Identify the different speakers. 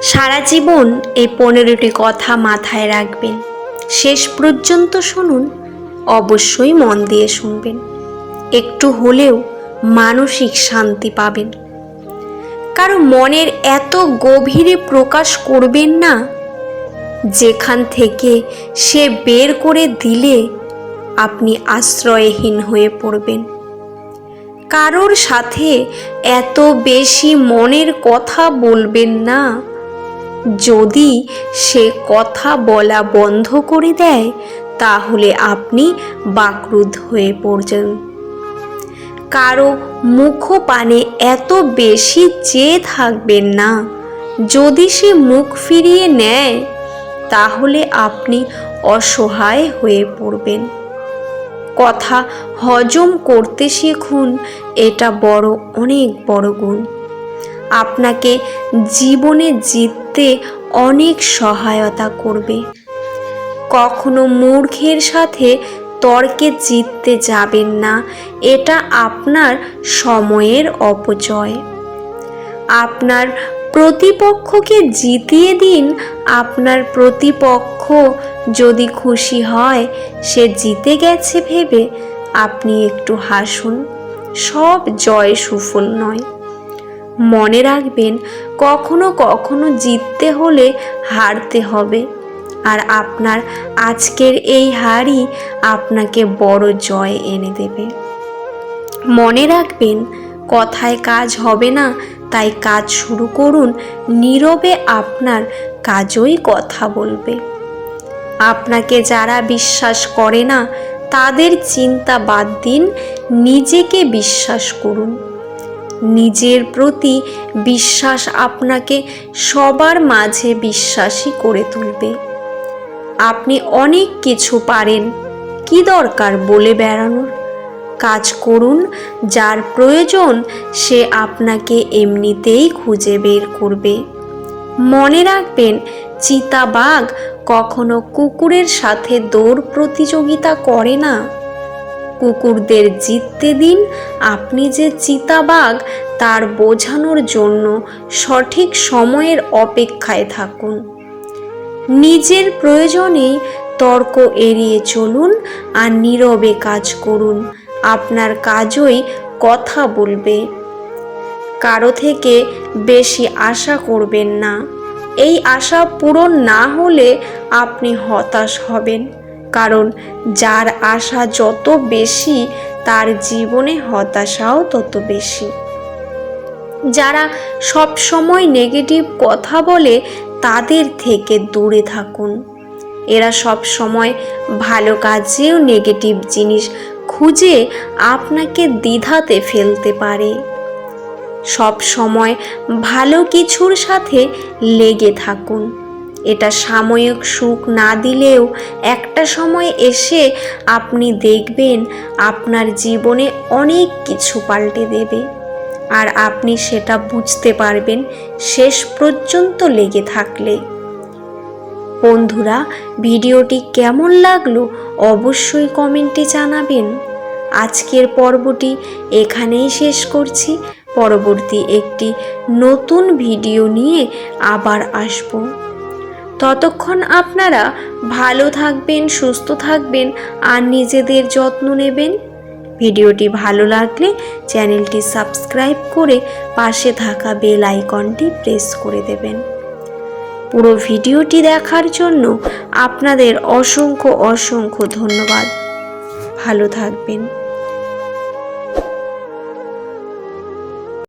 Speaker 1: সারা জীবন এই 15টি কথা মাথায় রাখবেন। শেষ পর্যন্ত শুনুন, অবশ্যই মন দিয়ে শুনবেন। একটু হলেও মানসিক শান্তি পাবেন। কারো মনের এত গভীরে প্রকাশ করবেন না, যেখান থেকে সে বের করে দিলে আপনি আশ্রয়হীন হয়ে পড়বেন। কারোর সাথে এত বেশি মনের কথা বলবেন না, যদি সে কথা বলা বন্ধ করে দেয় তাহলে আপনি বাকরুদ্ধ হয়ে পড়বেন। কারো মুখপানে এত বেশি চেয়ে থাকবেন না, যদি সে মুখ ফিরিয়ে নেয় তাহলে আপনি অসহায় হয়ে পড়বেন। কথা হজম করতে শিখুন, এটা অনেক বড় গুণ। আপনাকে জীবনে জিততে অনেক সহায়তা করবে। কখনো মূর্খের সাথে তর্কে জিততে যাবেন না, এটা আপনার সময়ের অপচয়। আপনার প্রতিপক্ষকে জিতিয়ে দিন। আপনার প্রতিপক্ষ যদি খুশি হয় সে জিতে গেছে ভেবে আপনি একটু হাসুন। সব জয় সুফল নয়। মনে রাখবেন, কখনো কখনো জিততে হলে হারতে হবে, আর আপনার আজকের এই হারই আপনাকে বড় জয় এনে দেবে। মনে রাখবেন, কথায় কাজ হবে না, তাই কাজ শুরু করুন। নীরবে আপনার কাজই কথা বলবে। আপনাকে যারা বিশ্বাস করে না তাদের চিন্তা বাদ দিন, নিজেকে বিশ্বাস করুন। নিজের প্রতি বিশ্বাস আপনাকে সবার মাঝে বিশ্বাসী করে তুলবে। আপনি অনেক কিছু পারেন, কি দরকার বলে বেড়ানোর? কাজ করুন, যার প্রয়োজন সে আপনাকে এমনিতেই খুঁজে বের করবে। মনে রাখবেন, চিতাবাঘ কখনো কুকুরের সাথে দৌড় প্রতিযোগিতা করে না। কুকুরদের জিততে দিন, আপনি যে চিতাবাঘ তার বোঝানোর জন্য সঠিক সময়ের অপেক্ষায় থাকুন। নিজের প্রয়োজনে তর্ক এড়িয়ে চলুন আর নীরবে কাজ করুন। আপনার কাজই কথা বলবে। কারো থেকে বেশি আশা করবেন না। এই আশা পূরণ না হলে আপনি হতাশ হবেন, কারণ যার আশা যত বেশি তার জীবনে হতাশাও তত বেশি। যারা সব সময় নেগেটিভ কথা বলে তাদের থেকে দূরে থাকুন। এরা সব সময় ভালো কাজেও নেগেটিভ জিনিস খুঁজে আপনাকে দ্বিধাতে ফেলতে পারে। সব সময় ভালো কিছুর সাথে লেগে থাকুন। এটা সাময়িক সুখ না দিলেও একটা সময় এসে আপনি দেখবেন আপনার জীবনে অনেক কিছু পাল্টে দেবে, আর আপনি সেটা বুঝতে পারবেন শেষ পর্যন্ত লেগে থাকলে। বন্ধুরা, ভিডিওটি কেমন লাগলো অবশ্যই কমেন্টে জানাবেন। আজকের পর্বটি এখানেই শেষ করছি। পরবর্তী একটি নতুন ভিডিও নিয়ে আবার আসব। ততক্ষণ আপনারা ভালো থাকবেন, সুস্থ থাকবেন আর নিজেদের যত্ন নেবেন। ভিডিওটি ভালো লাগলে চ্যানেলটি সাবস্ক্রাইব করে পাশে থাকা বেল আইকনটি প্রেস করে দেবেন। পুরো ভিডিওটি দেখার জন্য আপনাদের অসংখ্য ধন্যবাদ। ভালো থাকবেন।